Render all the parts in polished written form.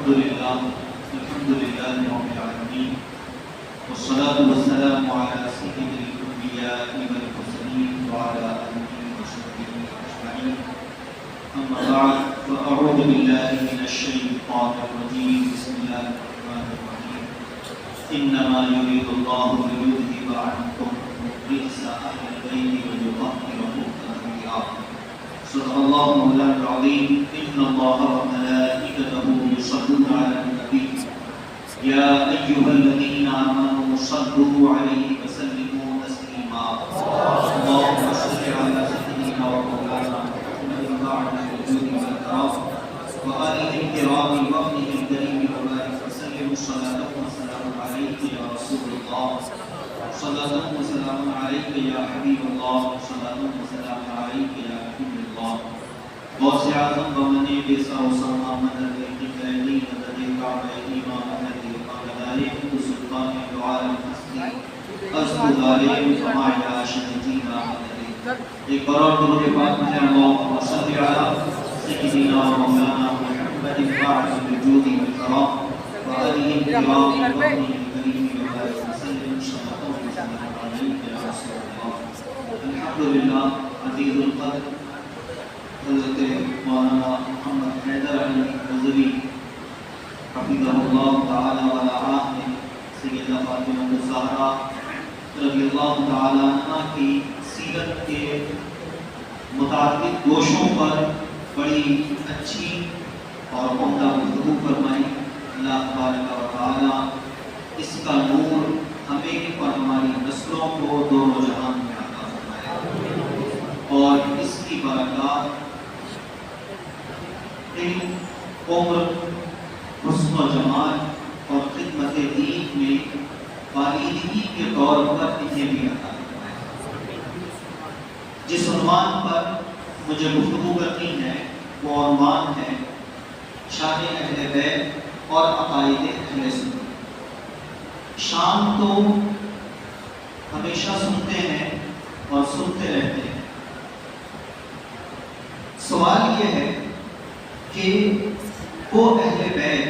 الحمد لله رب العالمين والصلاة والسلام على سيد الأنبياء والمرسلين وعلى آله وصحبه أجمعين. أما بعد فأعوذ بالله من الشيطان الرجيم. بسم الله الرحمن الرحيم. إنما يريد الله ليذهب عنكم رجس أهل البيت ويطهركم تطهيرا. صدق الله مولانا العظيم. إن الله وملائكته يصلون على النبي يا أيها الذين آمنوا صلوا عليه وسلموا تسليما. اللهم صل على سيدنا ومولانا محمد وعلى الوجود والكرام وآله الكرام وابنه الكريم وبارك وسلم. صلاة وسلام عليك يا رسول الله. صلاة وسلام عليك يا حبيب الله. صلاة وسلام عليك يا حبيب الله. غوث اعظم بمن بسا وسلم مدد القبلين مدد الكعبين ومدد القبلين سلطان العالم حسني أسجد عليهم كما يا شهدينا مدد. ایک بار اور درود پاک میں اللهم صل على سيدنا ومولانا محمد وعلى الوجود والكرام وآله الكرام وابنه الكريم وبارك وسلم. صلاة وسلام عليك يا رسول الله. الحمد لله عزيز القدر حضرت مولانا محمد حیدر علی نظوی حفظہ اللہ تعالی ورعاہ نے سیدہ فاطمہ الزہرا رضی اللہ تعالی عنہ کی سیرت کے متعدد گوشوں پر بڑی اچھی اور عمدہ گفتگو فرمائی. اللہ تبارک و تعالی اس کا نور ہمیں اور ہماری نسلوں کو دونوں جہان میں عطا فرمائے اور اس کی برکات علم، عمر، حسن و جمال اور خدمت دین میں بالیدگی کے طور پر انہیں بھی عطا فرمائے. جس عنوان پر مجھے گفتگو کرنی ہے وہ عنوان ہے شان اہل بیت اور عقائد اہل سنت. شان تو ہمیشہ سنتے ہیں اور سنتے رہتے ہیں. سوال یہ ہے کہ وہ اہل بیت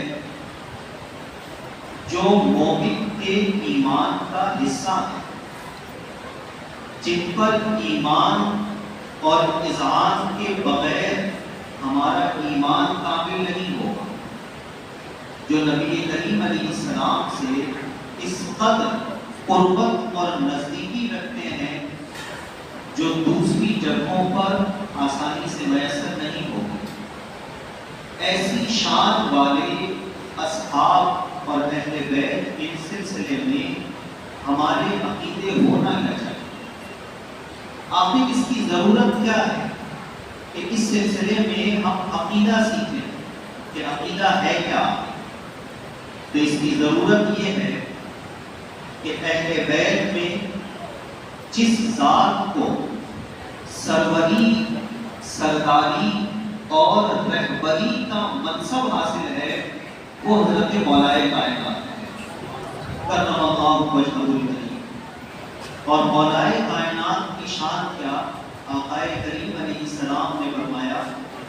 جو مومن کے ایمان کا حصہ ہے، جن پر ایمان اور اذعان کے بغیر ہمارا ایمان کامل نہیں ہوگا، جو نبی کریم علیہ السلام سے اس قدر قربت اور نزدیکی رکھتے ہیں جو دوسری جگہوں پر آسانی سے میسر نہیں ہوگی، ایسی شان والے اصحاب اور اہل بیت کے سلسلے میں ہمارے عقیدے ہونا کیا چاہیے. آخر اس کی ضرورت کیا ہے کہ اس سلسلے میں ہم عقیدہ سیکھیں کہ عقیدہ ہے کیا. تو اس کی ضرورت یہ ہے کہ اہل بیت میں جس ذات کو سروری، سرداری اور رہبری کا منصب حاصل ہے وہ حضرت مولائے کائنات ہے کرم اللہ وجہہ الکریم. اور مولائے کائنات کی شان کیا؟ آقا کریم علیہ السلام نے فرمایا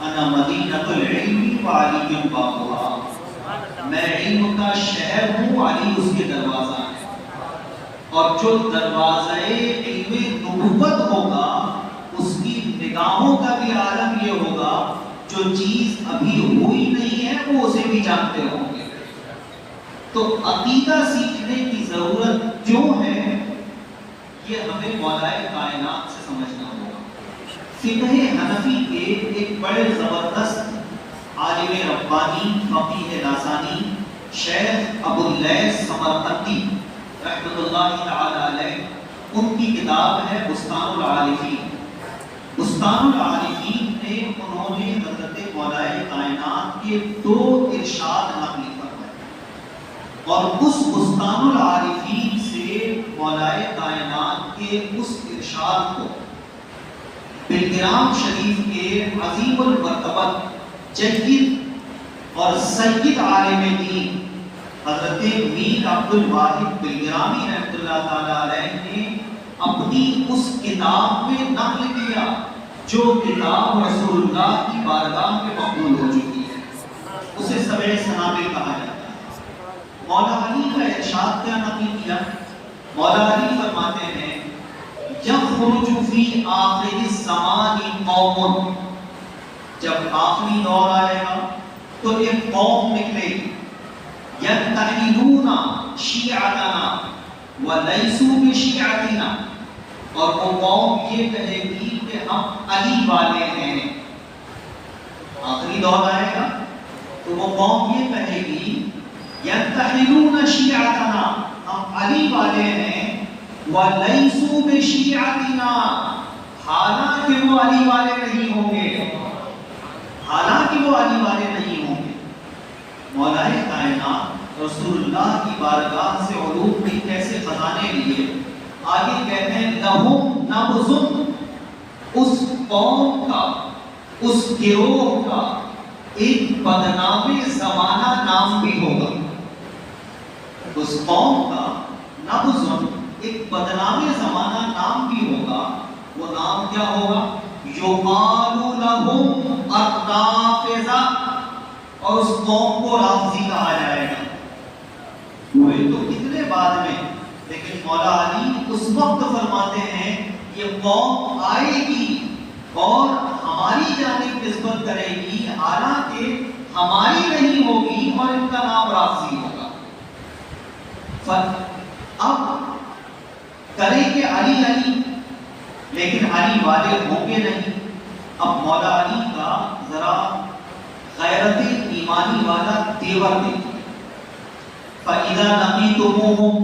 انا مدینۃ العلم وعلی بابها، میں علم کا شہر ہوں، علی اس کے دروازہ ہے. اور جو دروازہ علم نبوت ہوگا اس کی نگاہوں کا بھی عالم یہ ہوگا جو چیز ابھی ہوئی نہیں ہے وہ اسے بھی جانتے ہوں گے. تو عقیدہ سیکھنے کی ضرورت جو ہے یہ ہمیں مولائے کائنات سے سمجھنا ہوگا. فقہ حنفی کے ایک بڑے زبردست عالم ربانی فقیہ لاسانی شیخ ابو اللیث سمرقندی رحمۃ اللہ تعالی علیہ، ان کی کتاب ہے بستان العارفین. بستان العارفین میں انہوں نے حضرت مولائے کائنات کے 2 ارشاد نقل فرمائے اور اس بستان العارفین سے مولائے کائنات کے اس ارشاد کو بلگرام شریف کے عظیم المرتبت جید اور سید عالم دین حضرت میر عبد الواحد بلگرامی رحمۃ اللہ تعالی علیہ نے اپنی اس کتاب میں نقل کیا جو کتاب رسول اللہ کی بارگاہ میں مقبول ہو چکی ہے. اسے سبع سنابل کہا جاتا ہے۔ مولا علی کا ارشاد کیا نقل کیا؟ مولا علی فرماتے ہیں یخرج فی آخر الزمان قوم، جب آخری دور آئے گا تو ایک قوم نکلے گی، یتحدون شیعتنا ولیسوا بشیعتنا، اور وہ قوم یہ کہے گی کہ ہم علی والے ہیں۔ آخری دور آئے گا تو وہ قوم یہ کہے گی یتحدون شیعتنا، ہم علی والے ہیں، ولیسوا بشیعتنا، حالانکہ وہ علی والے نہیں ہوں گے، حالانکہ وہ علی والے نہیں ہوں گے۔ مولا کائنات رسول اللہ کی بارگاہ سے علوم کی کیسے خزانے لیے، آگے کہتے ہیں لہم نبض، اس قوم کا، اس گروہ کا ایک بدنام زمانہ نام بھی ہوگا۔ اس قوم کا نبض، ایک بدنام زمانہ نام بھی ہوگا۔ وہ نام کیا ہوگا؟ یقال لہم الرافضہ، اور اس قوم کو رافضی کہا جائے گا۔ ہوئے تو کتنے بعد میں، لیکن مولا علی اس وقت فرماتے ہیں یہ قوم آئے گی اور ہماری جانب نسبت کرے گی، حالانکہ ہماری نہیں ہوگی، اور ان کا نام رافضی ہوگا۔ اب کریں کہ علی علی، لیکن علی والے ہوں گے نہیں۔ اب مولا علی کا ذرا غیرت ایمانی والا تیور دیکھیے۔ فَإِذَا لَقِيتُمُوهُمْ،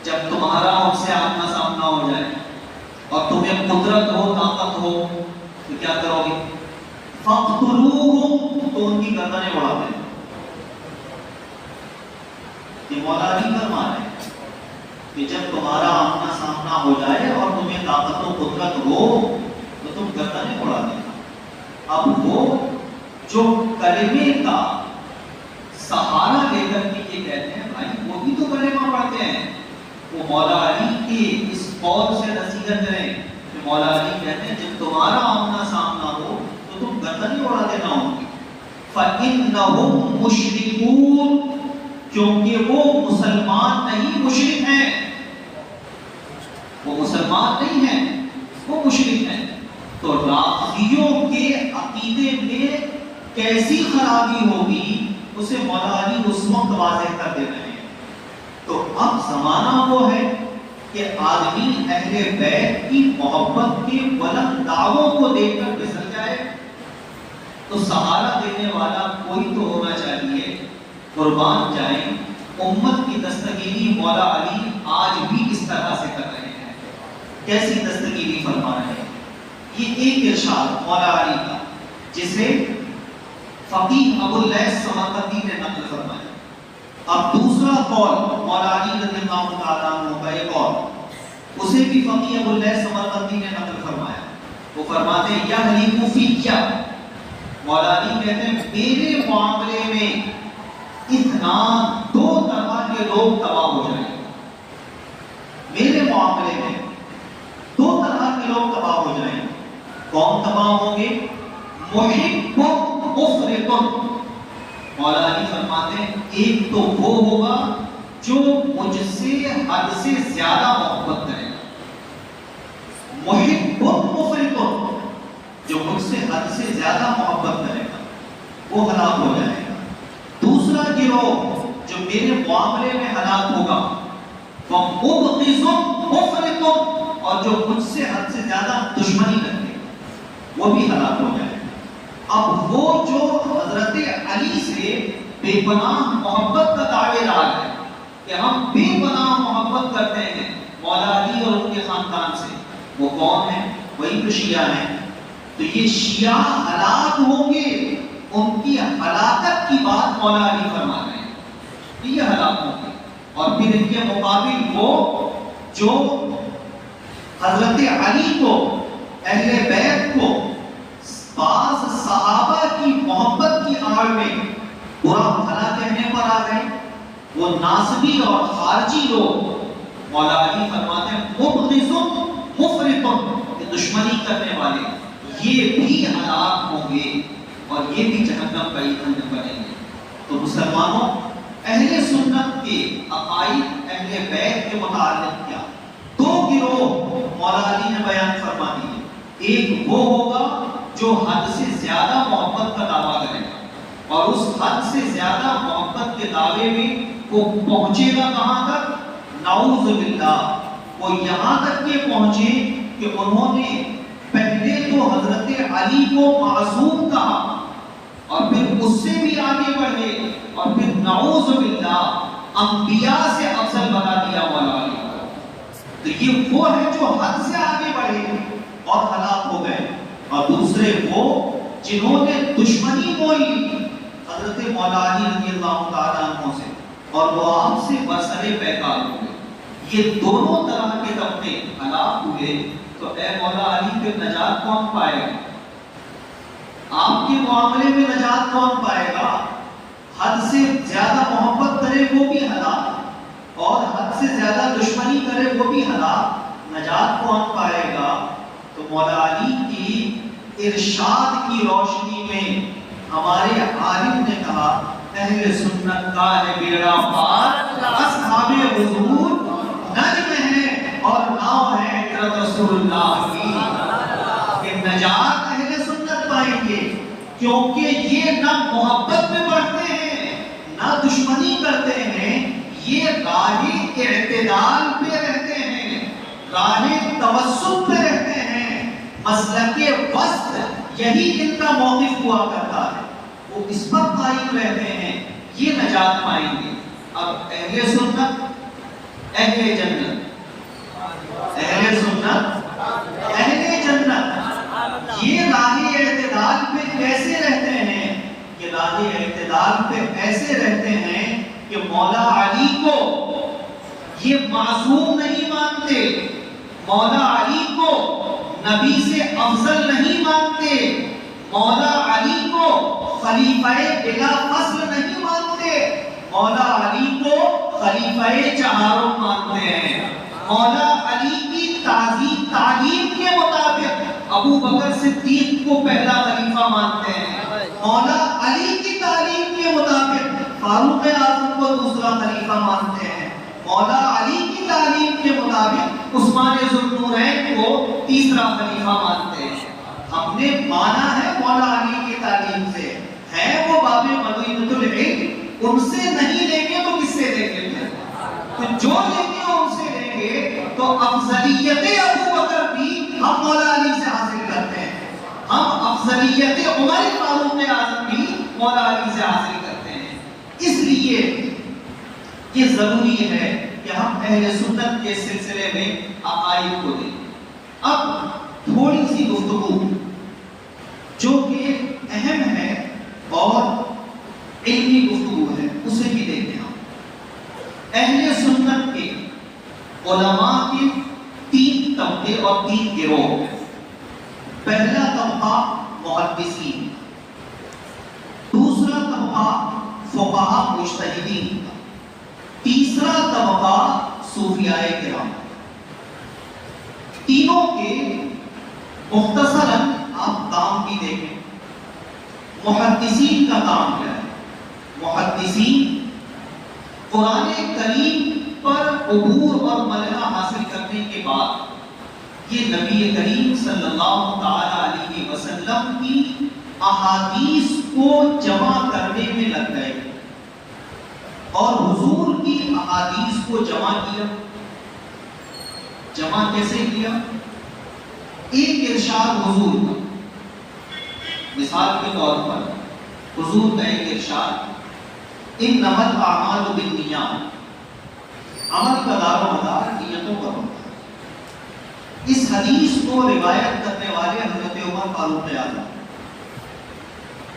جب تمہارا ان سے آمنا سامنا ہو جائے اور تمہیں قدرت ہو، طاقت ہو، تو کیا کرو گے؟ فَاقْتُلُوهُمْ، تو ان کی گردنیں اڑا دیں۔ یہ مولا علی فرما رہے ہیں کہ جب تمہارا آمنا سامنا ہو جائے اور تمہیں طاقت و قدرت ہو تو تم گردنیں اڑا دینا۔ اب وہ جو کلمے کا سہارا لے کر کے یہ کہتے ہیں، بھائی وہ بھی تو کلمہ پڑھتے ہیں، وہ مولا علی کی اس قول سے نصیحت کریں کہ مولا علی کہتے ہیں جب تمہارا آمنا سامنا ہو تو تم گردنیں اڑا دینا ہوگی۔ فَإِنَّهُمْ مُشْرِكُونَ، کیونکہ وہ مسلمان نہیں، مشرک ہیں۔ وہ مسلمان نہیں ہیں، وہ مشرک ہیں۔ تو رافضیوں کے عقیدے میں کیسی خرابی ہوگی اسے مولا علی اس وقت واضح کر دے رہے ہیں۔ تو اب زمانہ وہ ہے کہ آدمی اہل بیت کی محبت کے بلند دعووں کو دیکھ کر پھسل جائے، تو سہارا دینے والا کوئی تو ہونا چاہیے۔ قربان جائیں، امت کی دستگیری مولا علی آج بھی اس طرح سے کر رہے ہیں۔ کیسی دستگیری فرما رہے ہیں؟ یہ ایک ارشاد مولا علی کا جسے فقیہ ابو اللیث سمرقندی نے نقل فرمایا۔ اب دوسرا قول مولا علی رضی اللہ تعالیٰ عنہ کا ایک قول، اسے بھی فقیہ ابو اللیث سمرقندی نے نقل فرمایا۔ وہ فرماتے ہیں یحلف فیہ، مولا علی کہتے ہیں میرے معاملے میں اثنان، دو طرح کے لوگ تباہ ہو جائیں گے۔ میرے معاملے میں دو طرح کے لوگ تباہ ہو جائیں گے۔ کون تباہ ہوں گے؟ محب مفرط، مولا علی فرماتے ہیں ایک تو وہ ہوگا جو مجھ سے حد سے زیادہ محبت کرے گا، محب مفرط، جو مجھ سے حد سے زیادہ محبت کرے گا وہ ہلاک ہو جائے گا۔ دوسرا گروہ جو میرے معاملے میں ہلاک ہوگا وہ مبغض مفرط، اور جو مجھ سے حد سے زیادہ دشمنی کرتے ہیں وہ بھی ہلاک ہو جائے گا۔ اب وہ جو حضرت علی سے بے پناہ محبت کا دعوے دار ہے کہ ہم بے پناہ محبت کرتے ہیں مولا علی اور ان کے خاندان سے، وہ کون ہیں؟ وہی تو شیعہ ہیں۔ تو یہ شیعہ ہلاک ہوں گے، ان کی ہلاکت کی بات مولا علی فرما رہے ہیں، یہ ہلاک ہوں گے۔ اور پھر ان کے مقابل وہ جو حضرت علی کو، اہل بیت کو بعض صحابہ کی محبت کی آڑ میں برا بھلا کہنے پر آ گئے، وہ ناصبی اور خارجی لوگ، مولا علی فرماتے ہیں مبغض مفرط، دشمنی کرنے والے، یہ بھی ہلاک ہوں گے۔ اور یہ بھی جہنم کا ایندھن بنیں گے۔ تو مسلمانوں، اہل سنت کے عقائد اہل بیت کے متعلق کیا؟ دو گروہ مولا علی نے بیان فرما دیے۔ ایک وہ ہوگا جو حد سے زیادہ محبت کا دعویٰ کرے گا، اور اس حد سے زیادہ محبت کے دعوے میں وہ پہنچے گا کہاں تک؟ نعوذ باللہ، وہ یہاں تک کہ پہنچے کہ انہوں نے پہلے تو حضرت علی کو معصوم کہا، اور پھر اس سے بھی آگے بڑھے، اور پھر نعوذ باللہ انبیاء سے افضل بنا دیا مولا علی کو۔ تو یہ وہ ہے جو حد سے آگے بڑھے اور ہلاک ہو گئے، اور دوسرے وہ جنہوں نے دشمنی مول لی حضرت مولا علی رضی اللہ تعالیٰ عنہ سے، اور وہ آپ سے برسرے پیکار ہوئے۔ یہ دونوں طرح کے طبقے ہلاک ہوئے، تو اے مولا علی پھر نجات کون پائے گا؟ آپ کے معاملے میں نجات کون پائے گا؟ حد سے زیادہ محبت کرے وہ بھی ہلاک، اور حد سے زیادہ دشمنی کرے وہ بھی ہلاک، نجات کون پائے گا؟ تو مولا علی کی ارشاد کی روشنی میں ہمارے عالم نے کہا اہل سنت کا ہے بیڑا پار، اصحاب حضور نجم ہے اور ناؤ ہے رسول اللہ کی، کہ نجات اہل سنت پائیں گے، کیونکہ یہ نہ محبت میں بڑھتے ہیں نہ دشمنی کرتے ہیں، یہ راہ اعتدال پہ رہتے ہیں، راہ توسط پہ رہتے ہیں، مسلک وسط یہی ان کا موقف ہوا کرتا ہے، وہ اس پر قائم رہتے ہیں، یہ نجات پائیں گے۔ اب اہل سنت، اہل جنت، اہل سنت، اہل جنت، یہ راہ اعتدال پہ کیسے رہتے ہیں؟ یہ راہ اعتدال پہ ایسے رہتے ہیں کہ مولا علی کو یہ معصوم نہیں مانتے، مولا علی کو نبی سے افضل نہیں مانتے، مولا علی کو خلیفہ بلا فصل نہیں مانتے، مولا علی کو خلیفہ چہارم مانتے ہیں، مولا علی کی تعلیم کے مطابق ابو بکر صدیق کو پہلا خلیفہ مانتے ہیں، مولا علی کی تعلیم کے مطابق فاروق اعظم کو دوسرا خلیفہ مانتے ہیں، مولا علی کی تعلیم کے مطابق عثمان ذو النورین کو تیسرا خلیفہ مانتے ہیں۔ ہم نے مانا ہے مولا علی کی تعلیم سے، ہے وہ باب مدینۃ العلم، ان سے نہیں لیں گے تو کس سے لیں گے؟ تو جو لیں گے ان سے لیں گے، تو افضلیت ابو بکر بھی ہم مولا علی سے حاصل کرتے ہیں، ہم افضلیت عمر فاروق اعظم بھی مولا علی سے حاصل کرتے ہیں۔ اس لیے یہ ضروری ہے کہ ہم اہل سنت کے سلسلے میں عقائد کو دیں۔ اب تھوڑی سی گفتگو جو کہ اہم ہے اور علمی گفتگو ہے، اسے بھی دیکھیں ہم۔ اہل سنت کے علماء کے تین طبقے اور تین گروہ۔ پہلا طبقہ محدثین، دوسرا طبقہ فقہاء مجتہدین، تیسرا طبقہ صوفیاء کرام۔ تینوں کے مختصراً آپ کام بھی دیکھیں۔ محدثین کا کام کیا ہے؟ محدثین قرآن کریم پر عبور اور ملکہ حاصل کرنے کے بعد یہ نبی کریم صلی اللہ تعالی علیہ وسلم کی احادیث کو جمع کرنے میں لگ گئے، اور حضور کی احادیث کو جمع کیا۔ جمع کیسے کیا؟ ایک ارشاد حضور کا، مثال کے طور پر حضور کا ایک ارشاد، انما الاعمال بالنیات، عمل کا دار و مدار نیتوں پر ہوتا ہے۔ اس حدیث کو روایت کرنے والے حضرت عمر فاروق اعظم،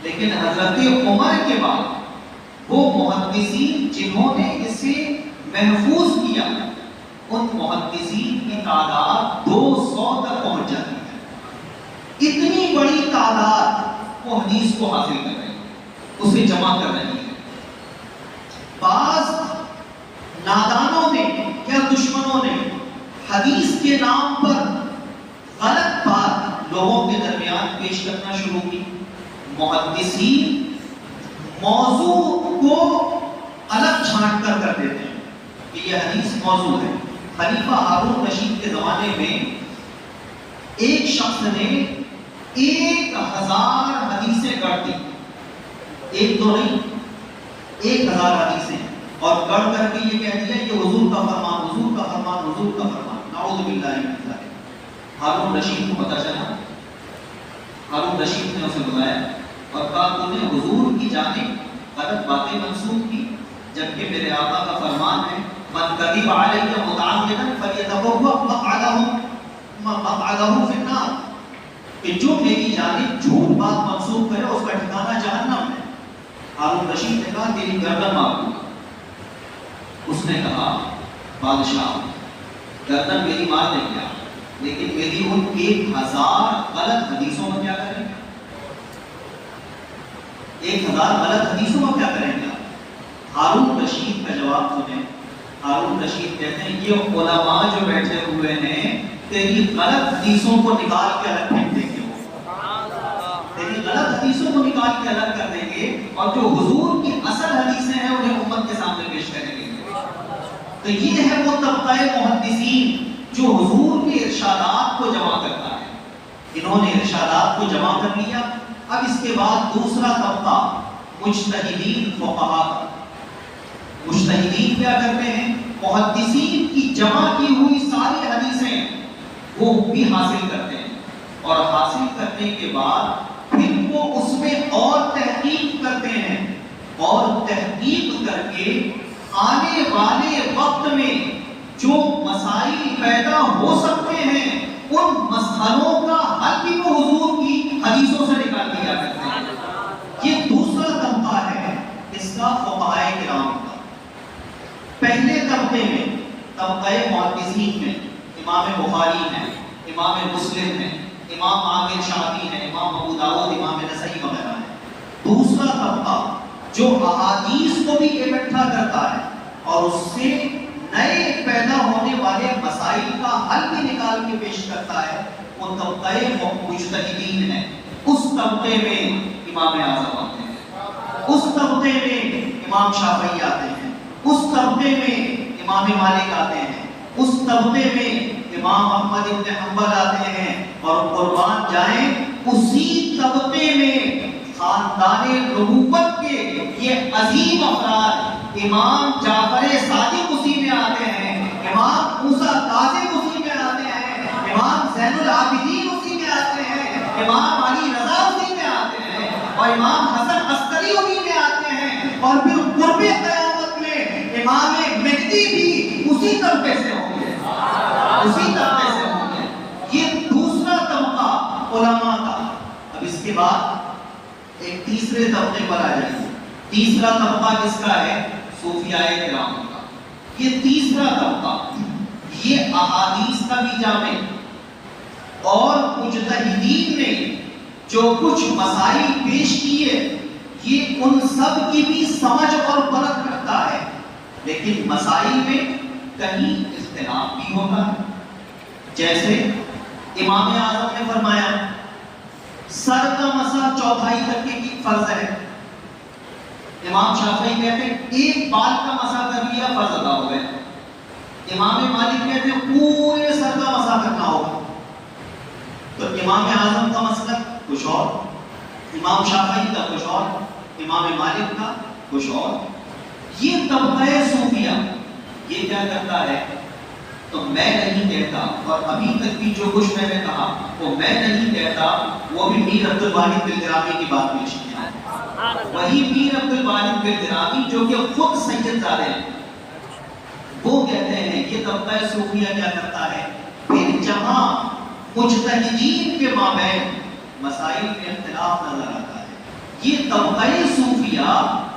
لیکن حضرت عمر کے بعد وہ محدثین جنہوں نے اسے محفوظ کیا، ان محدثین کی تعداد 200 تک پہنچ جاتی ہے۔ اتنی بڑی تعداد وہ حدیث کو حاصل کر رہی ہے، اسے جمع کر رہی ہے۔ بعض نادانوں نے یا دشمنوں نے حدیث کے نام پر غلط بات لوگوں کے درمیان پیش کرنا شروع کی، محدثین موضوع کو الگ چھانٹ کر دیتے ہیں کہ یہ حدیث موضوع ہے. خلیفہ ہارون رشید کے زمانے میں ایک شخص نے 1000 حدیثیں گڑھ دی، ایک دو نہیں، 1000 حدیثیں، اور گڑھ کر کے یہ کہہ دیا کہ حضور کا فرمان، حضور کا فرمان، حضور کا فرمان. نعوذ باللہ من ذلک. ہارون رشید کو پتہ چلا، ہارون رشید نے اسے بلایا اور کہا تو نے حضور کی جانب غلط باتیں منسوخ کی، جبکہ میرے آقا کا فرمان ہے من کذب علی متعمدا فلیتبوأ مقعدہ فی النار، کہ جو میری جانب جھوٹ بات منسوخ کرے اس کا ٹھکانہ جہنم ہے. ہارون رشید نے کہا تیری گردن مار دوں گا. اس نے کہا بادشاہ گردن میری مار دیں گے لیکن میری ان 1000 غلط حدیثوں میں کیا کریں گے؟ 1000 غلط حدیثوں میں کیا کریں گے؟ ہارون رشید کا جواب سنیں. ہارون رشید کہتے ہیں یہ علماء جو بیٹھے ہوئے ہیں تیری غلط حدیثوں کو نکال کے الگ پھینک دیں گے، تیری غلط حدیثوں کو نکال کے الگ کر دیں گے، اور جو حضور کی اصل حدیثیں ہیں انہیں امت کے سامنے پیش کریں گے. تو یہ ہے وہ طبقہ محدثین جو حضور کے ارشادات کو جمع کرتا ہے. انہوں نے ارشادات کو جمع کر لیا. اب اس کے بعد دوسرا طبقہ مجتہدین فقہاء. مجتہدین کیا کرتے ہیں؟ محدثین کی جمع کی ہوئی ساری حدیثیں وہ بھی حاصل کرتے ہیں، اور حاصل کرنے کے بعد پھر وہ اس میں اور تحقیق کرتے ہیں، اور تحقیق کر کے آنے والے وقت میں جو مسائل پیدا ہو سکتے ہیں ان مسئلوں کا حل بھی وہ حضور کی حدیثوں سے نکال دیا کرتے ہیں. یہ دوسرا طبقہ ہے اس کا فقہائے کرام کا. پہلے طبقے میں طبقہ محدثین میں امام بخاری ہیں، امام مسلم ہیں، امام عامر شافعی ہیں، امام ابو داؤد، امام نسائی وغیرہ ہیں. دوسرا طبقہ جو احادیث کو بھی اکٹھا کرتا ہے اور اس سے نئے پیدا ہونے والے مسائل کا حل بھی نکال کے پیش کرتا ہے، وہ طبقہ مجتہدین ہے. اس طبقے میں امام اعظم آتے ہیں، اس طبقے میں امام شافعی آتے ہیں، اس طبقے میں امام مالک آتے ہیں، اس طبقے میں امام احمد بن حنبل آتے ہیں، اور قربان جائیں اسی طبقے میں خاندان نبوت کے یہ عظیم افراد امام جعفر صادق اسی میں آتے ہیں، امام موسیٰ کاظم اسی میں آتے ہیں، امام زین العابدین اسی میں آتے ہیں، امام علی رضا اسی میں آتے ہیں، اور امام حسن عسکری اسی میں آتے ہیں، اور پھر قرب قیامت میں امام مہدی بھی اسی طبقے سے ہوں گے، اسی طبقے سے ہوں گے. یہ دوسرا طبقہ علماء کا. اب اس کے بعد ایک تیسرے طبقے پر آ جائیں. تیسرا طبقہ کس کا ہے؟ صوفیاء کرام کا. یہ تیسرا طبقہ یہ احادیث کا بھی جامع اور مجتہدین نے جو کچھ مسائل پیش کیے یہ ان سب کی بھی سمجھ اور پرکھ رکھتا ہے، لیکن مسائل میں کہیں اختلاف بھی ہوتا ہے. جیسے امام اعظم نے فرمایا سر کا مسح چوتھائی تک کی فرض ہے. امام شافعی کہتے ہیں ایک بال کا مسح کر لیا فرض ادا ہو گئے. امام مالک کہتے ہیں پورے سر کا مسح کرنا ہوگا. تو امام اعظم کا مسلک کچھ اور، امام شافعی کا کچھ اور، امام مالک کا کچھ اور. یہ طبقہ صوفیہ یہ کیا کرتا ہے؟ تو میں نہیں کہتا، اور ابھی تک بھی جو کچھ میں نے کہا وہ میں نہیں کہتا، وہ بھی میر عبد الواحد بلگرامی کی بات پیش کیا ہے. وہی میر عبد الواحد بلگرامی جو کہ خود سید زادے ہیں، وہ کہتے ہیں یہ طبقہ صوفیہ کیا کرتا ہے؟ پھر جہاں مجتہدین کے مابین مسائل میں اختلاف نظر آتا ہے، یہ طبقہ صوفیہ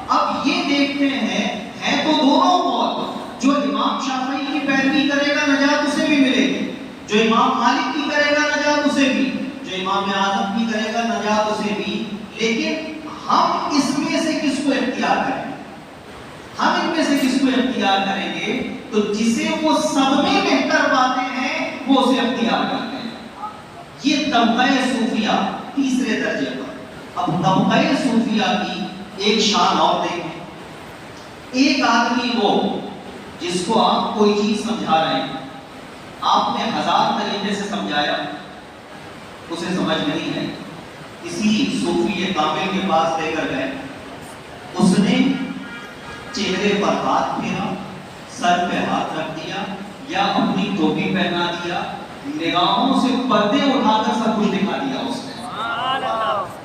اب یہ دیکھتے ہیں تو دونوں قول، جو امام شافعی کی پیروی کرے گا نجات اسے بھی ملے گی، جو امام مالک کی کرے گا نجات اسے بھی، جو امام اعظم کی کرے گا نجات اسے بھی. لیکن ہم اس میں سے کس کو اختیار کریں گے؟ ہم ان میں سے کس کو اختیار کریں گے؟ تو جسے وہ سب میں بہتر پاتے ہیں وہ اسے اختیار کرتے ہیں. یہ طبقہ صوفیہ تیسرے درجے پر. اب طبقہ صوفیہ کی ایک شان اور دیکھیں. ایک آدمی وہ جس کو آپ کوئی چیز سمجھا رہے ہیں، آپ نے 1000 طریقے سے سمجھایا، اسے سمجھ نہیں ہے، کسی صوفی کامل کے پاس لے کر گئے، اس نے چہرے پر ہاتھ پھیرا، سر پہ ہاتھ رکھ دیا یا اپنی ٹوپی پہنا دیا، نگاہوں سے پردے اٹھا کر سب کچھ دکھا دیا. اس نے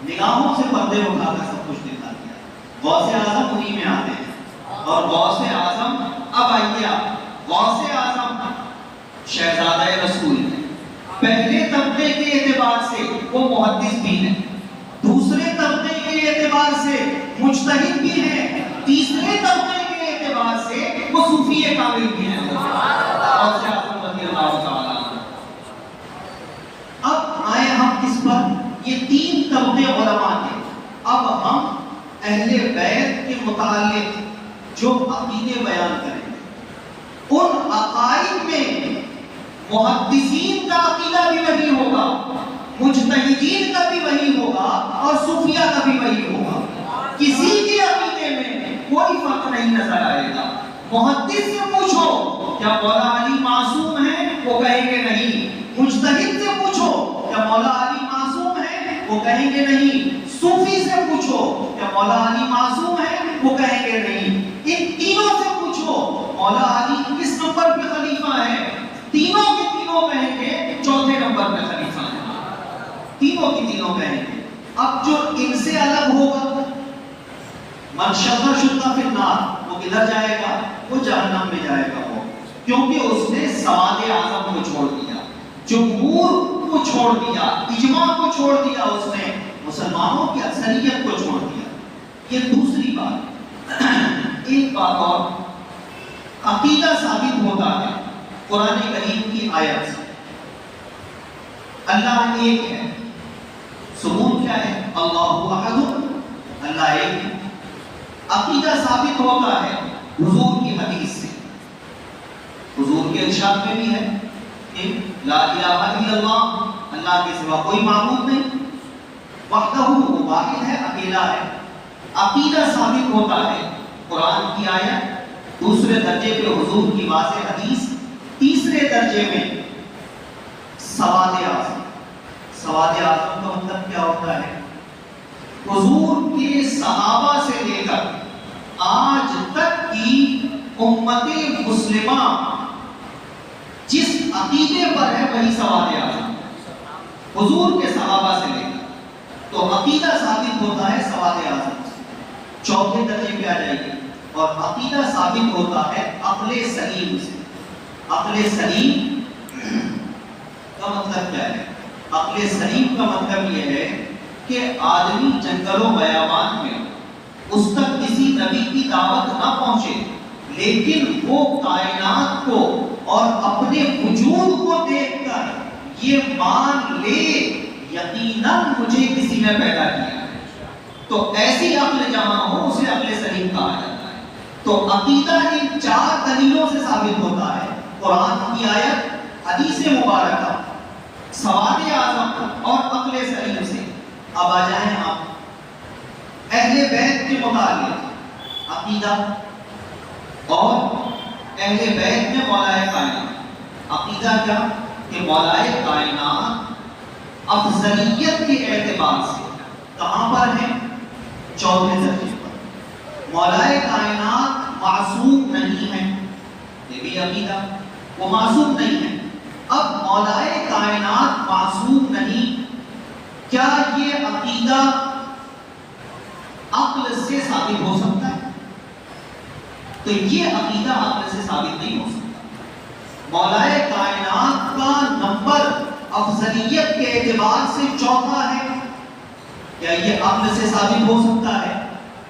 نگاہوں سے پردے اٹھا کر سب کچھ دکھا دیا. غوث اعظم انہی میں آتے ہیں. اور غوث اعظم، اب آئیے آپ، غوث اعظم شہزادہ رسول ہیں. پہلے طبقے کے اعتبار سے وہ محدث بھی ہیں، دوسرے طبقے کے اعتبار سے مجتہد بھی ہیں، تیسرے طبقے کے اعتبار سے وہ صوفی کامل بھی ہیں. غوث اعظم رضی اللہ تعالیٰ. اب آئے ہم کس پر؟ یہ 3 طبقے علماء کے. اب ہم اہل بیت کے متعلق جو عقیدے بیان کریں گے، ان عقائد میں محدثین کا عقیدہ بھی وہی ہوگا، مجتہدین کا بھی وہی ہوگا، اور صوفیہ کا بھی وہی ہوگا. کسی کے عقیدے میں کوئی فرق نہیں نظر آئے گا. محدث سے پوچھو کیا مولا علی معصوم ہیں، وہ کہیں گے نہیں. مجتہد سے پوچھو کیا مولا علی معصوم ہیں، وہ کہیں گے نہیں. صوفی سے پوچھو کیا مولا علی معصوم ہیں، وہ کہیں گے نہیں. ان تینوں سے پوچھو مولا علی کس نمبر پہ خلیفہ ہیں، تینوں کے تینوں کہیں گے چوتھے نمبر پہ خلیفہ ہیں. تینوں کی تینوں کہیں گے. اب جو ان سے الگ ہوگا، من شق شق فی النار، وہ کدھر جائے گا؟ وہ جہنم میں جائے گا. وہ کیونکہ اس نے سواد اعظم کو چھوڑ دیا، جمہور کو چھوڑ دیا، اجماع کو چھوڑ دیا، اس نے مسلمانوں کی اکثریت کو چھوڑ دیا. یہ دوسری بات. ایک بات اور، عقیدہ ثابت ہوتا ہے قرآن کریم کی آیت سے. اللہ ایک ہے. ثبوت کیا ہے؟ اللہ احد، اللہ ایک ہے. عقیدہ ثابت ہوتا ہے حضور کی حدیث سے. حضور کے ارشاد میں بھی ہے کہ لا الہ الا اللہ، اللہ کے سوا کوئی معبود نہیں، وحدہ وہ واحد ہے، اکیلا ہے. عقیدہ ثابت ہوتا ہے قرآن کی آیت، دوسرے درجے پہ حضور کی واضح حدیث، تیسرے درجے میں سواد اعظم. سواد اعظم کا مطلب کیا ہوتا ہے؟ حضور کے صحابہ سے لے کر آج تک کی امت مسلمہ جس عقیدے پر ہے وہی سواد اعظم. حضور کے صحابہ سے لے کر تو عقیدہ ثابت ہوتا ہے سواد اعظم سے. چوتھے درجے پہ آ جائے گی اور عقیدہ ثابت ہوتا ہے عقل سلیم سے. عقل سلیم کا مطلب کیا ہے؟ عقل سلیم کا مطلب یہ ہے کہ آدمی جنگل و بیابان میں اس تک کسی نبی کی دعوت نہ پہنچے، لیکن وہ کائنات کو اور اپنے وجود کو دیکھ کر یہ مان لے یقیناً مجھے کسی نے پیدا کیا ہے. تو ایسی عقل جہاں ہو اسے عقل سلیم کہا جاتا ہے. تو عقیدہ ان 4 دلیلوں سے ثابت ہوتا ہے، قرآن کی آیت، حدیث مبارکہ، سواد اعظم اور عقل سلیم سے. اب آ جائیں آپ اہل بیت کے متعلق عقیدہ اور اہل بیت میں مولا کائنات. عقیدہ کیا کہ مولا کائنات افضلیت کے اعتبار سے کہاں پر ہے؟ چوتھے درجے پر. مولا کائنات معصوم نہیں ہے، یہ بھی عقیدہ، وہ معصوم نہیں ہے. اب مولا کائنات معصوم نہیں، کیا یہ عقیدہ عقل سے ثابت ہو سکتا ہے؟ تو یہ عقیدہ عقل سے ثابت نہیں ہو سکتا. مولا کائنات کا نمبر افضلیت کے اعتبار سے چوتھا ہے، کیا یہ عقل سے ثابت ہو سکتا ہے؟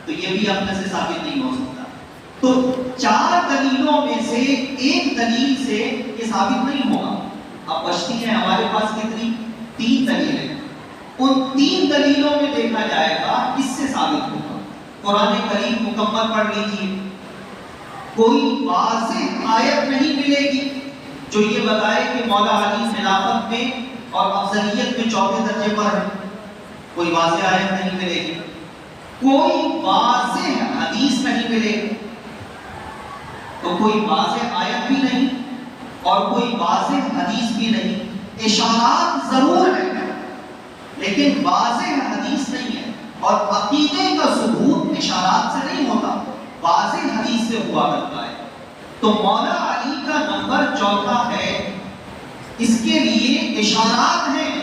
تو یہ بھی عقل سے ثابت نہیں ہو سکتا. تو 4 دلیلوں میں سے ایک دلیل سے یہ ثابت نہیں ہوگا. اب بچتی ہیں ہمارے پاس کتنی؟ 3 دلیلیں. ان 3 دلیلوں میں دیکھا جائے گا کس سے ثابت ہوگا. قرآن کریم مکمل پڑھ لیجیے، کوئی واضح آیت نہیں ملے گی جو یہ بتائے کہ مولا علی خلافت میں اور افضلیت میں چوتھے درجے پر ہے. کوئی واضح آیت نہیں ملے گی، کوئی واضح حدیث نہیں ملے گی. تو کوئی واضح آیت بھی نہیں اور کوئی واضح حدیث بھی نہیں. اشارات ضرور ہیں لیکن واضح حدیث نہیں ہے. اور عقیدے کا ثبوت اشارات سے نہیں ہوتا، واضح حدیث سے ہوا کرتا ہے. تو مولا علی کا نمبر چوتھا ہے، اس کے لیے اشارات ہیں،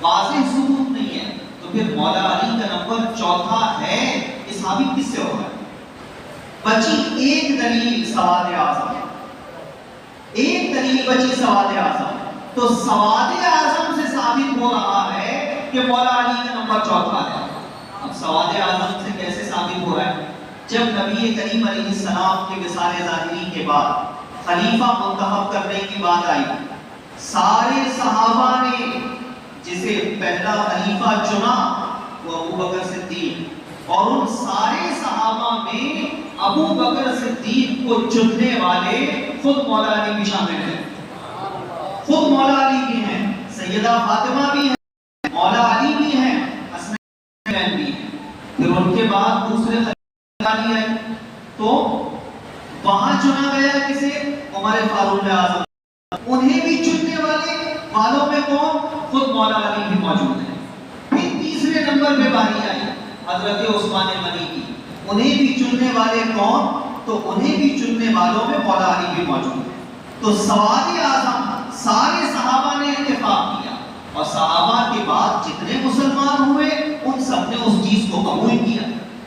واضح ثبوت نہیں ہے. تو پھر مولا علی کا نمبر چوتھا ہے، یہ ثابت کس سے ہوگا؟ بچی ایک دلیل سواد اعظم، ایک دلیل بچی سواد اعظم. تو سواد اعظم سے ثابت ہو رہا ہے کہ مولا علی کا نمبر چوتھا ہے. اب سواد اعظم سے کیسے ثابت ہو رہا ہے؟ جب نبی کریم علیہ السلام کے وصال ظاہری کے بعد خلیفہ منتخب کرنے کی بات آئی، سارے صحابہ نے جسے پہلا خلیفہ چنا وہ ابو بکر صدیق، اور ان سارے صحابہ میں ابو بکر صدیق کو چننے والے خود مولا علی بھی شامل ہیں. خود مولا علی بھی ہیں، سیدہ فاطمہ بھی ہیں، مولا علی بھی ہیں، حسنین بھی ہیں. پھر ان کے بعد دوسرے خلیفہ علی آئے تو وہاں چنا گیا کسے؟ عمر فاروق اعظم. انہیں بھی چننے والوں میں کون؟ خود مولا علی بھی موجود ہیں. پھر تیسرے نمبر پہ باری آئی حضرت عثمان غنی کی. انہیں بھی چننے والے کون؟ تو انہیں بھی چننے والوں میں مولا علی بھی موجود ہیں. تو سواد اعظم سارے صحابہ نے اتفاق کیا، اور صحابہ کے بعد جتنے مسلمان ہوئے ان سب نے اس چیز کو قبول کیا.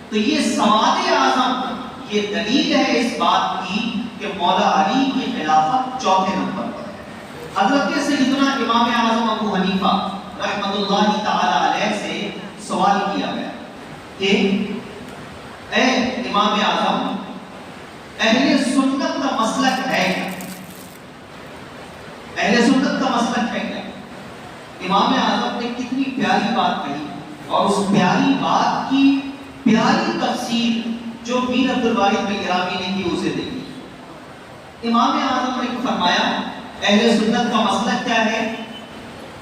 تو یہ سواد اعظم یہ دلیل ہے اس بات کی کہ مولا علی کی خلافت چوتھے نمبر پر ہے. حضرت سیدنا امام اعظم ابو حنیفہ رحمۃ اللہ تعالی علیہ سے سوال کیا گیا کہ اے امام اعظم، اہل سنت کا مسلک ہے کیا؟ اہل سنت کا مسلک ہے کیا؟ امام اعظم نے کتنی پیاری بات کہی، اور اس پیاری بات کی پیاری تفسیر جو میر عبد الواحد بن گرامی نے کی اسے دیکھی. امام اعظم نے فرمایا اہل سنت کا مسلک کیا ہے؟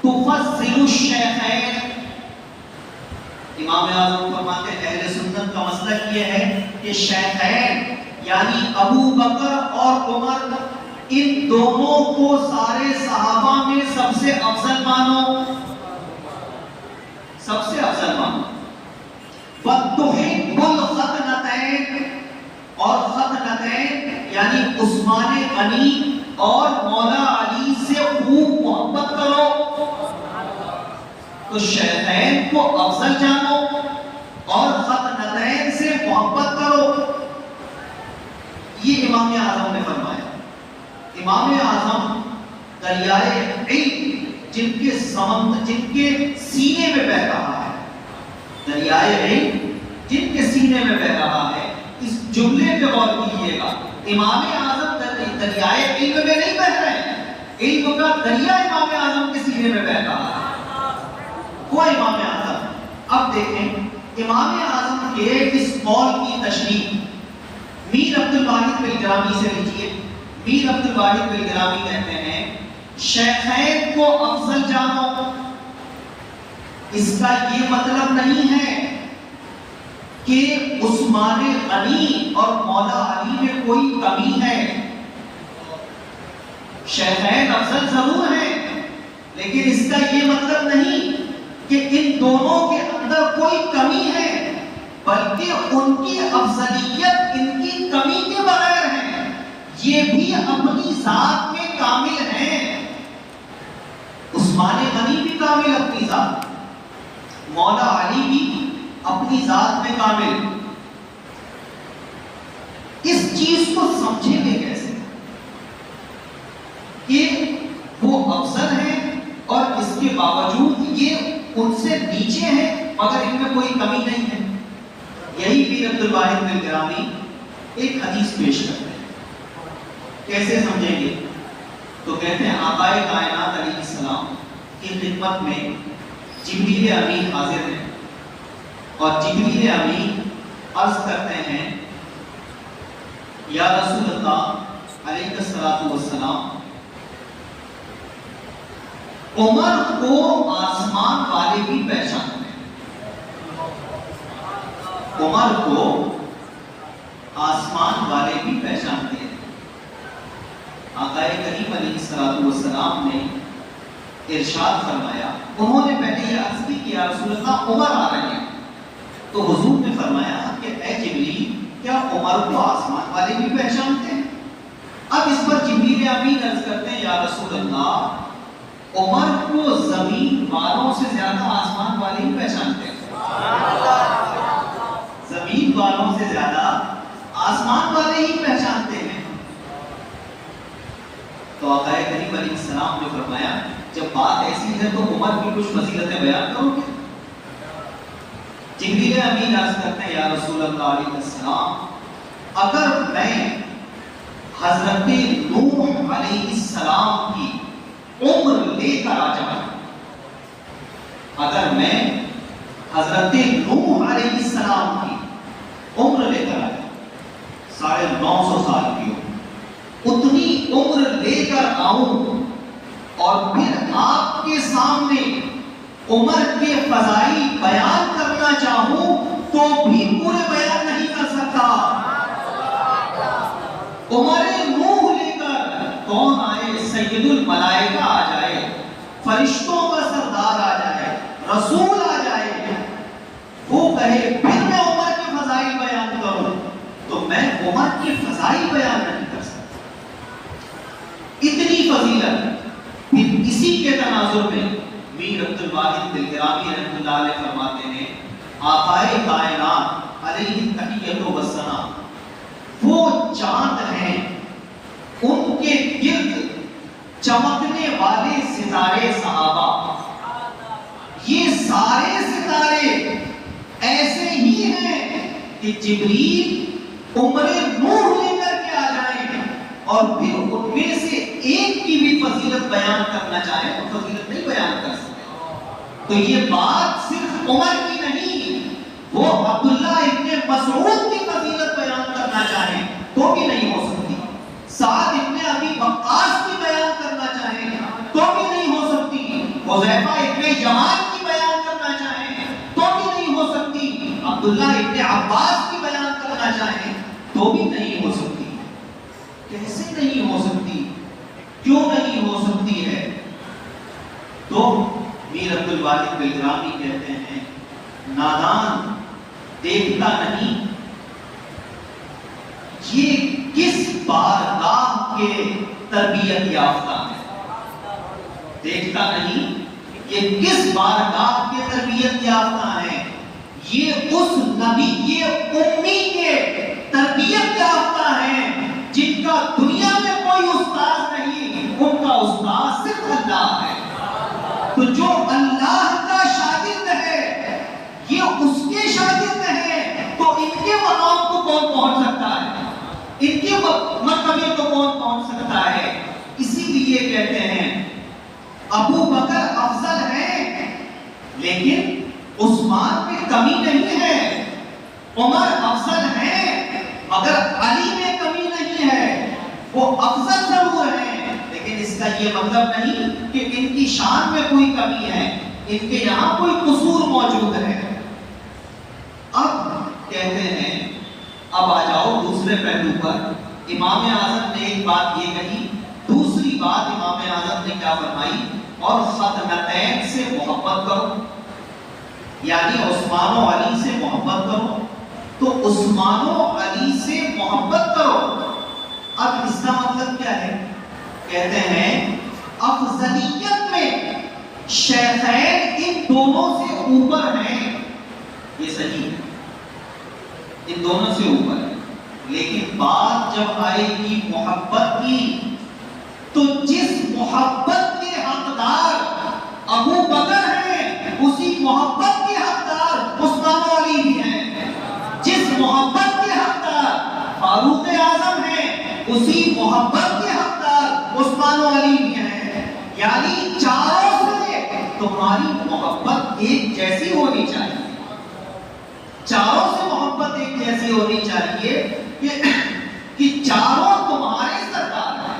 تفضل الشیخین. امام اعظم فرماتے ہیں اہل سنت کا مسلک یہ ہے کہ شیخین یعنی ابو بکر اور عمر، ان دونوں کو سارے صحابہ میں سب سے افضل مانو، سب سے افضل مانو. وَتُحِبُّ الْخَطْنَتَيْنِ، اور خطنتین یعنی عثمان غنی اور مولا علی سے خوب محبت کرو. تو شیخین کو افضل جانو اور خطنتین سے محبت کرو. یہ امام اعظم نے فرمایا. امام اعظم دریائے علم جن کے سینے میں بہہ رہا ہے، دریائے علم جن کے سینے میں بہہ رہا ہے، اس جملے پہ غور کیجیے گا. امام اعظم دریائے علم میں نہیں بہہ رہے ہیں، علم کا دریا امام اعظم کے سینے میں بہہ رہا ہے. وہ امام اعظم. اب دیکھیں امام اعظم کے اس قول کی تشریح میر عبد الواحد بن گرامی سے لیجیے. میر عبد الواحد بن گرامی کہتے ہیں شیخین کو افضل جانو، اس کا یہ مطلب نہیں ہے کہ عثمان غنی اور مولا علی میں کوئی کمی ہے. شیخین افضل ضرور ہیں لیکن اس کا یہ مطلب نہیں کہ ان دونوں کے اندر کوئی کمی ہے، بلکہ ان کی افضلیت ان کی کمی کے بغیر ہے. یہ بھی اپنی ذات میں کامل ہیں. عثمان غنی بھی کامل اپنی ذات، مولا علی بھی اپنی ذات میں کامل. اس چیز کو سمجھیں گے کیسے کہ وہ افضل ہیں اور اس کے باوجود یہ ان سے نیچے ہیں مگر ان میں کوئی کمی نہیں ہے. یہی میر عبد الواحد بن گرامی ایک حدیث پیش کرتے ہیں. کیسے سمجھیں گے؟ تو کہتے ہیں آقا کائنات علیہ السلام کی خدمت میں جبریل امین حاضر ہیں اور جبریل امین عرض کرتے ہیں یا رسول اللہ علیہ الصلوۃ والسلام، عمر کو آسمان والے بھی پہچانتے ہیں. عمر کو آسمان والے بھی پہچانتے ہیں. آقا کریم علیہ الصلوۃ والسلام نے ارشاد فرمایا, انہوں نے پہلے یہ عرض کی کہ یا رسول اللہ عمر آ رہے ہیں, تو حضور نے فرمایا کہ اے جبریل کیا عمر کو آسمان والے بھی پہچانتے ہیں؟ اب اس پر جبریل امین عرض کرتے ہیں یا رسول اللہ عمر کو زمین والوں سے زیادہ آسمان والے ہی پہچانتے ہیں. زمین والوں سے زیادہ آسمان والے ہی پہچانتے ہیں. تو آقا کریم علیہ السلام نے فرمایا جب بات ایسی ہے تو عمر کی کچھ فضیلتیں بیان کرو گے؟ جبریل امین عرض کرتے ہیں یا رسول اللہ علیہ السلام اگر میں حضرت نوح علیہ السلام کی عمر لے کر آ جاؤں, اگر میں حضرت نوح علیہ السلام کی عمر لے کر آ جاؤں 950 سال کی عمر, اتنی عمر لے کر آؤں اور پھر آپ کے سامنے عمر کے فضائل بیان کرنا چاہوں تو بھی پورے بیان نہیں کر سکتا. عمر نوح لے کر کون آئے؟ سید الملائکہ آ جائے, فرشتوں کا سردار آ جائے, رسول آ جائے, وہ کہے پھر میں عمر کے فضائل بیان کروں تو میں عمر کے فضائل بیان نہیں کر سکتا. اتنی فضیلت. پھر اسی کے تناظر میں میر عبد الواحد دلگرامی رحمۃ اللہ علیہ فرماتے ہیں آقائے کائنات علیہ تحیۃ و ثنا وہ چاند ہیں, ان کے گرد چمکنے والے ستارے صحابہ, یہ سارے ستارے ایسے ہی ہیں کہ جبریل عمر نوح لے کر کے آ جائیں اور پھر ان میں سے ایک کی بھی فضیلت بیان کرنا چاہیں تو فضیلت نہیں بیان کر سکتے. تو یہ بات صرف عمر کی نہیں, وہ عبداللہ ابن مسعود کی فضیلت بیان کرنا چاہیں تو بھی نہیں ہو سکتی, سعد ابن ابی وقاص کی بیان کرنا چاہیں تو بھی نہیں ہو سکتی, حذیفہ ابن یمان کی بیان کرنا چاہیں تو بھی نہیں ہو سکتی, عبداللہ ابن عباس کی بیان کرنا چاہیں تو بھی نہیں ہو سکتی. کیسے نہیں ہو سکتی؟ کیوں نہیں ہو سکتی ہے؟ تو میر عبد الواحد دلگرامی کہتے ہیں نادان دیکھتا نہیں یہ کس بارگاہ کے تربیت یافتہ ہے. دیکھتا نہیں یہ کس بارگاہ کے تربیت یافتہ ہیں, یہ اس نبی کے امی کے تربیت یافتہ ہیں جن کا دنیا میں کوئی استاد نہیں, ان کا استاد صرف اللہ ہے. تو جو اللہ کا شاگرد ہے یہ اس کے شاگرد ہے, تو ان کے مقام کو کون پہنچ سکتا ہے, ان کے مرتبے کو کون پہنچ سکتا ہے. اسی لیے کہتے ہیں ابو بکر افضل ہے لیکن عثمان میں کمی نہیں ہے, عمر افضل ہے مگر علی میں کمی نہیں ہے, وہ افضل ضرور ہیں لیکن اس کا یہ مطلب نہیں کہ ان کی شان میں کوئی کمی ہے, ان کے یہاں کوئی قصور موجود ہے. اب کہتے ہیں اب آ جاؤ دوسرے پہلو پر. امام اعظم نے ایک بات یہ کہی, دوسری بات امام اعظم نے کیا فرمائی, اور ختنتین سے محبت کرو, یعنی عثمان و علی سے محبت کرو. تو عثمان و علی سے محبت کرو. اب اس کا مطلب کیا ہے؟ کہتے ہیں افضلیت میں شیخین ان دونوں سے اوپر ہیں, یہ صحیح ہے, ان دونوں سے اوپر ہے, لیکن بات جب آئے گی محبت کی تو جس محبت کے حقدار ابو بکر ہیں اسی محبت کے حقدار عثمان و علی بھی ہیں, جس محبت کے حقدار فاروق اعظم ہیں اسی محبت کے حقدار عثمان و علی بھی ہیں. یعنی چاروں سے تمہاری محبت ایک جیسی ہونی چاہیے, چاروں سے محبت ایک جیسی ہونی چاہیے کہ چاروں تمہارے سردار ہیں,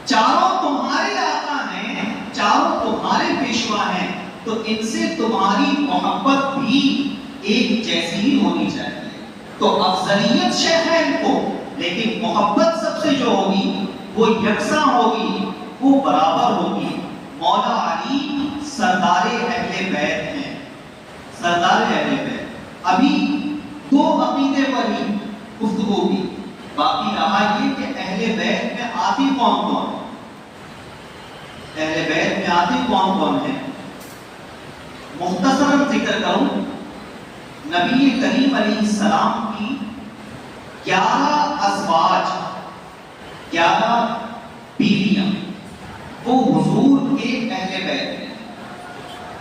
چاروں تمہارے آقا ہیں, چاروں تمہارے پیشوا ہیں, تو ان سے تمہاری محبت بھی ایک جیسی ہی ہونی چاہیے. تو افضلیت شیخین کو، لیکن محبت سب سے جو ہوگی وہ یکساں ہوگی، وہ برابر ہوگی۔ مولا علی سردار اہل بیت ہیں، سردار اہل بیت۔ ابھی دو عقیدے پر ہی گفتگو کی، باقی رہا یہ کہ اہل بیت میں آتی کون کون ہے، اہل بیت میں آتی کون کون ہے۔ مختصراً ذکر کروں، نبی کریم علیہ السلام کی 11 ازواج، 11 بیویاں وہ حضور کے اہل بیت ہیں۔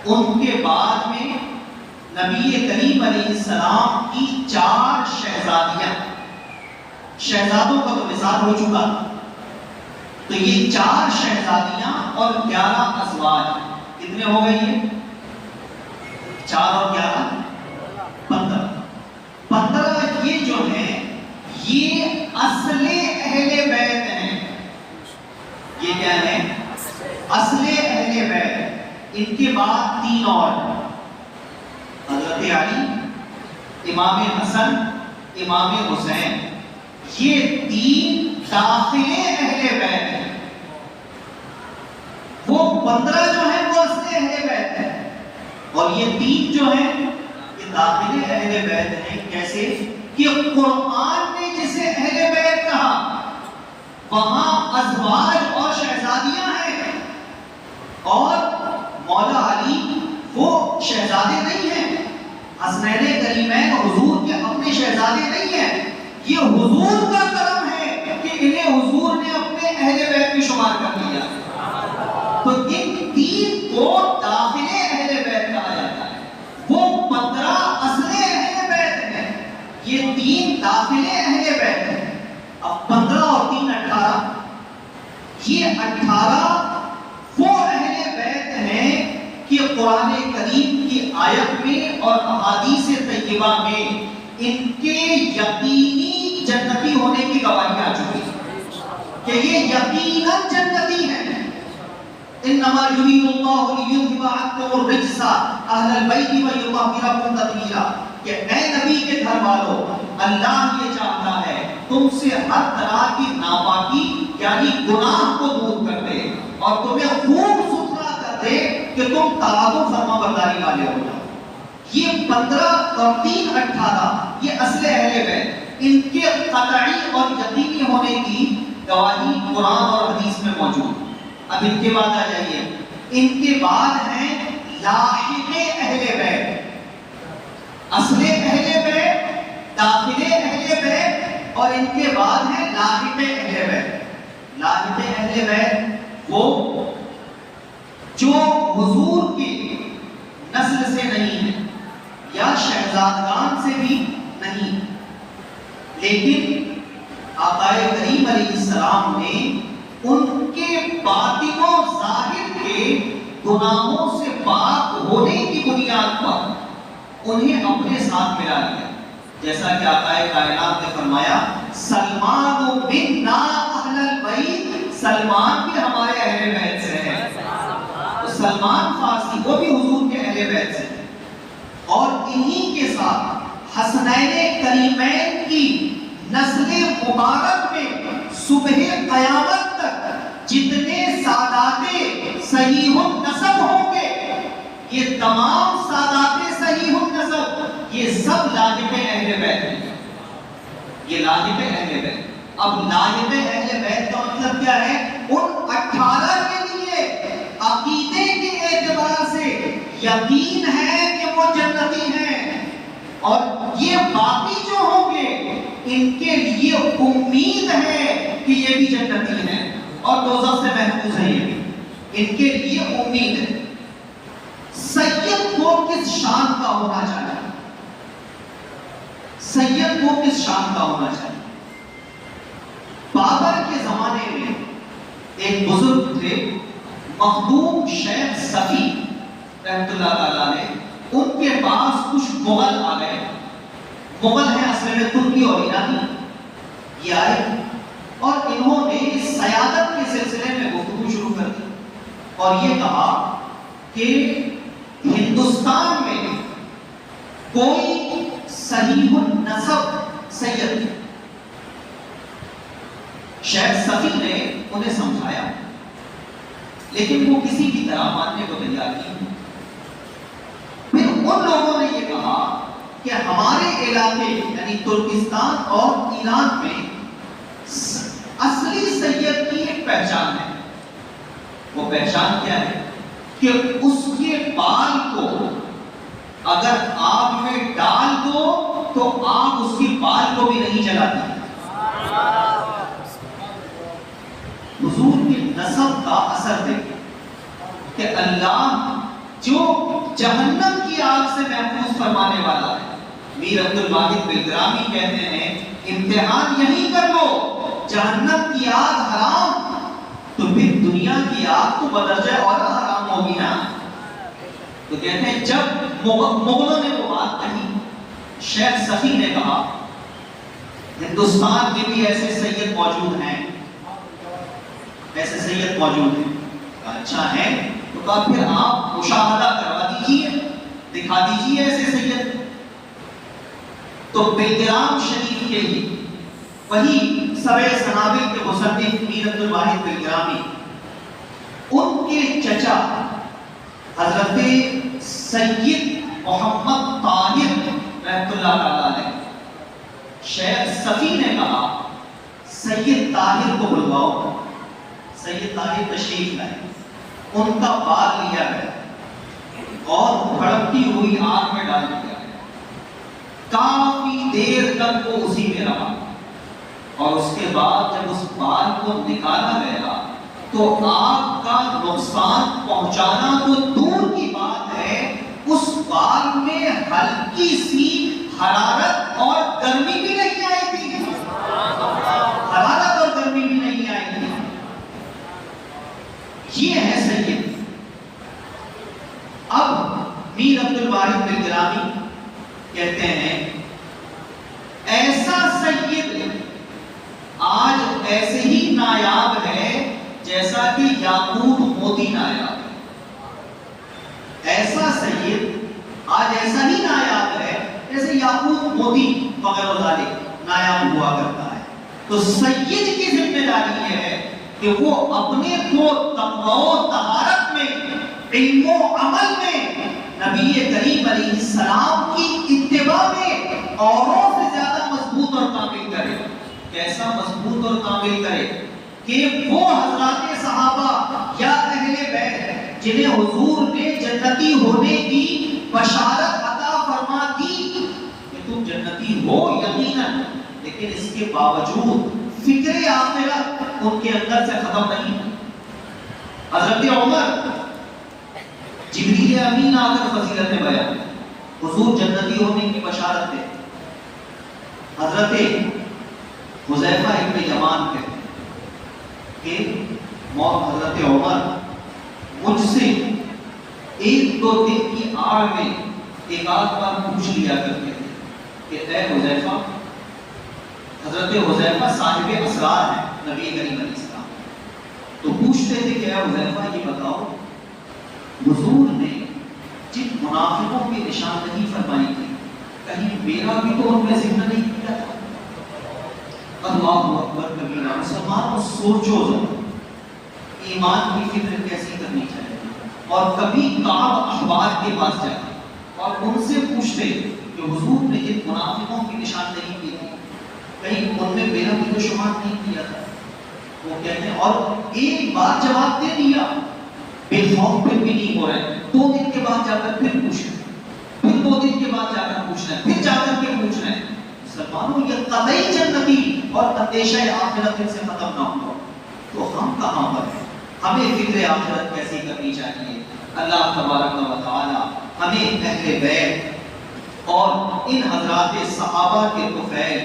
ان کے بعد میں نبی کریم علیہ السلام کی 4 شہزادیاں، شہزادوں کا تو وصال ہو چکا، تو یہ 4 شہزادیاں اور 11 ازواج کتنے ہو گئے؟ یہ 4 اور 11 15 یہ جو ہیں یہ اصل اہل بیت ہیں۔ یہ کیا ہے؟ اصل اہل بیت۔ ان کے بعد 3 اور، حضرت علی، امام حسن، امام حسین، یہ 3 داخل اہل بیت ہیں۔ وہ 15 جو ہیں وہ اصل اہل بیت ہیں، اور یہ 3 جو ہیں یہ داخل اہل بیت ہیں۔ کیسے کہ قرآن نے جسے اہل بیت کہا وہاں ازواج اور شہزادیاں ہیں، اور مولا علی وہ شہزادے نہیں ہیں، حسنین کریمین حضور کے اپنے شہزادے نہیں ہیں، یہ حضور کا کرم ہے کہ انہیں حضور نے اپنے اہل بیت میں شمار کر لیا۔ تو ان 3 کو داخل اہل بیت کہا جاتا ہے، وہ 15 اصل اہل بیت ہیں، یہ 3 داخل اہل بیت ہیں۔ اب 15 اور 3 18، یہ 18 وہ اہل بیت ہیں کہ قرآن کریم کی آیت میں اور احادیث طیبہ میں ان کے یقینی جنتی ہونے کی گواہی آ چکی ہے کہ یہ یقیناً جنتی ہیں۔ انما یرید اللہ لیذھب عنکم الرجس اہل البیت ویطہرکم تطہیرا، کہ اے نبی کے گھر والوں، اللہ یہ چاہتا ہے تم سے ہر طرح کی ناپاکی یعنی گناہ کو دور کر دے اور تمہیں خوب ستھرا کر دے کہ تم طاعت و فرما برداری والے ہو جاؤ۔ یہ 15 اور 3 18 یہ اصل اہل بیت، ان کے قطعی اور یقینی ہونے کی گواہی قرآن اور حدیث میں موجود۔ اب ان کے بعد آ جائیے، ان کے بعد ہیں لاحق اہل بیت، اصل اہل بیت، داخل اہل بیت، اور ان کے بعد ہیں لاحق اہل بیت۔ لاحق اہل بیت وہ جو حضور کی نسل سے نہیں ہے یا شہزادگان سے بھی نہیں، لیکن آقا کریم علیہ السلام نے ان کے باطن و ظاہر کے گناہوں سے پاک ہونے کی بنیاد پر انہیں اپنے ساتھ ملا لیا، جیسا کہ آقا کائنات نے فرمایا سلمان منا اہل البیت، سلمان بھی ہمارے اہل بیت سے ہے۔ تو سلمان فارسی وہ بھی حضور کے اہل بیت سے، اور انہی کے ساتھ حسنین کریمین کی نسل مبارک میں صبح قیامت تک جتنے سادات صحیح النسب ہوں گے، یہ تمام سادات صحیح النسب یہ سب لاحق اہل بیت ہیں، یہ لاحق اہل بیت۔ اب لاحق اہل بیت کا مطلب کیا ہے؟ ان 18 کے لیے عقیدے کے اعتبار سے یقین ہے کہ وہ جنتی ہیں، اور یہ باقی جو ہوں گے ان کے لیے امید ہے کہ یہ بھی جنتی ہیں اور دوزخ سے محفوظ ہیں، یہ بھی ان کے لیے امید ہے۔ سید کو کس شان کا ہونا چاہیے؟ سید کو کس شان کا ہونا چاہیے؟ بابر کے زمانے میں ایک بزرگ تھے مخدوم شیخ صفی رحمۃ اللہ تعالیٰ نے، ان کے پاس کچھ مغل آ گئے، مغل ہیں اصل میں ترکی اور ایرانی، یہ آئے اور انہوں نے سیادت کے سلسلے میں گفتگو شروع کر دی اور یہ کہا کہ ہندوستان میں کوئی صحیح النسب سید تھے. شیخ صفی نے انہیں سمجھایا لیکن وہ کسی بھی طرح ماننے کو تیار نہیں. پھر ان لوگوں نے یہ کہا کہ ہمارے علاقے یعنی ترکستان اور ایران میں اصلی سید کی ایک پہچان ہے. وہ پہچان کیا ہے کہ اس کے بال کو اگر آگ میں ڈال دو تو آگ اس کے بال کو بھی نہیں جلاتی. حضور کے نسب کا اثر دیکھیں کہ اللہ جو جہنم کی آگ سے محفوظ فرمانے والا ہے. میر عبد الواحد بلگرامی کہتے ہیں امتحان یہی کر لو, جہنم کی آگ حرام تو پھر دنیا کی آگ تو بدرجہ اور حرام ہوگی نا. تو کہتے ہیں جب مغلوں نے وہ بات کہی, شیخ صفی نے کہا ہندوستان میں بھی ایسے سید موجود ہیں, ایسے سید موجود ہیں. اچھا ہے تو کہا پھر آپ مشاہدہ کروا دیجیے, دکھا دیجیے ایسے سید. تو بلگرام شریف کے ہی وہی سبع سنابل کے مصنف میر عبد الواحد بلگرامی, ان کے چچا حضرت سید محمد طاہر رحمۃ اللہ تعالی علیہ, شیخ صفی نے کہا سید طاہر کو بلواؤ. سید طاہر تشریف لائے, ان کا بال لیا گیا اور بھڑکتی ہوئی آگ میں ڈال دیا گیا. کافی دیر تک وہ اسی میں رہا اور اس کے بعد جب اس بال کو نکالا گیا تو آگ کا نقصان پہنچانا تو دور کی بات ہے, اس بال میں ہلکی سی حرارت اور گرمی بھی نہیں آئی تھی. حرارت اور گرمی بھی نہیں آئی تھی. یہ ہے سید. اب میر عبد الواحد بلگرامی کہتے ہیں ایسا سید آج ایسے ہی نایاب ہے جیسا کہ یاقوت موتی نایاب ہے. ایسا سید آج ایسا ہی نایاب ہے جیسے یاقوت موتی وغیرہ ذالک نایاب ہوا کرتا ہے. تو سید کی ذمہ داری یہ ہے کہ وہ اپنے کو تقوی و طہارت میں, علم و عمل میں, نبی کریم علیہ السلام کی اتباع میں اوروں سے زیادہ مضبوط اور کامل کرے. کیسا مضبوط اور کامل کرے کہ وہ حضرات صحابہ یا اہل بیت جنہیں حضور نے جنتی ہونے کی بشارت عطا فرما دی کہ تم جنتی ہو یقیناً, لیکن اس کے باوجود فکر آخرت ان کے اندر سے ختم نہیں. حضرت عمر جبریل امین آ کر فضیلت بیان, حضور جنتی ہونے کی بشارت دے. حضرت حذیفہ ابن یمان کہتے کہ حضرت عمر مجھ سے ایک دو دن کی آڑ میں ایک آدھ بار پوچھ لیا کرتے تھے کہ اے حذیفہ, حضرت حذیفہ صاحب اسرار ہیں نبی کریم علیہ السلام, تو پوچھتے تھے کہ اے حذیفہ یہ بتاؤ حضور نے جن منافقوں کی نشاندہی فرمائی تھی کہیں میرا بھی تو ان میں ذکر نہیں کیا تھا؟ اللہ اکبر کبیرہ. مسلمانوں سوچو ذرا ایمان کی فکر کیسی کرنی چاہیے. اور کبھی کعب احبار کے پاس جاتے اور ان سے پوچھتے کہ حضور نے جن منافقوں کی نشاندہی کی تھی کہیں ان میں میرا بھی تو شمار نہیں کیا تھا؟ وہ کہتے ہیں اور ایک بار جواب دے دیا, بے خوف پھر بھی نہیں ہو رہے, 2 دن کے بعد جا کر پھر پوچھ رہے, پھر 2 دن کے بعد جا کر پوچھ رہے, پھر جا کر کے پوچھ رہے. مسلمانوں یہ قطعی جنتی اور اندیشہ آخرت سے ختم نہ ہوا تو ہم کہاں پر ہیں؟ ہمیں فکر آخرت کیسی کرنی چاہیے. اللہ تبارک و تعالی ہمیں اہل بیت اور ان حضرات صحابہ کے طفیل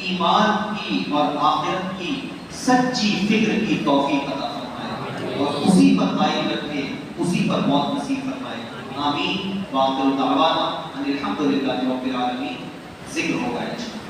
ایمان کی اور آخرت کی سچی فکر کی توفیق عطا فرمائے اور اسی پر قائم رکھے, اسی پر موت نصیب فرمائے. آمین. وآخر دعوانا ان الحمد للہ رب العالمین. ذکر ہوگا انشاءاللہ.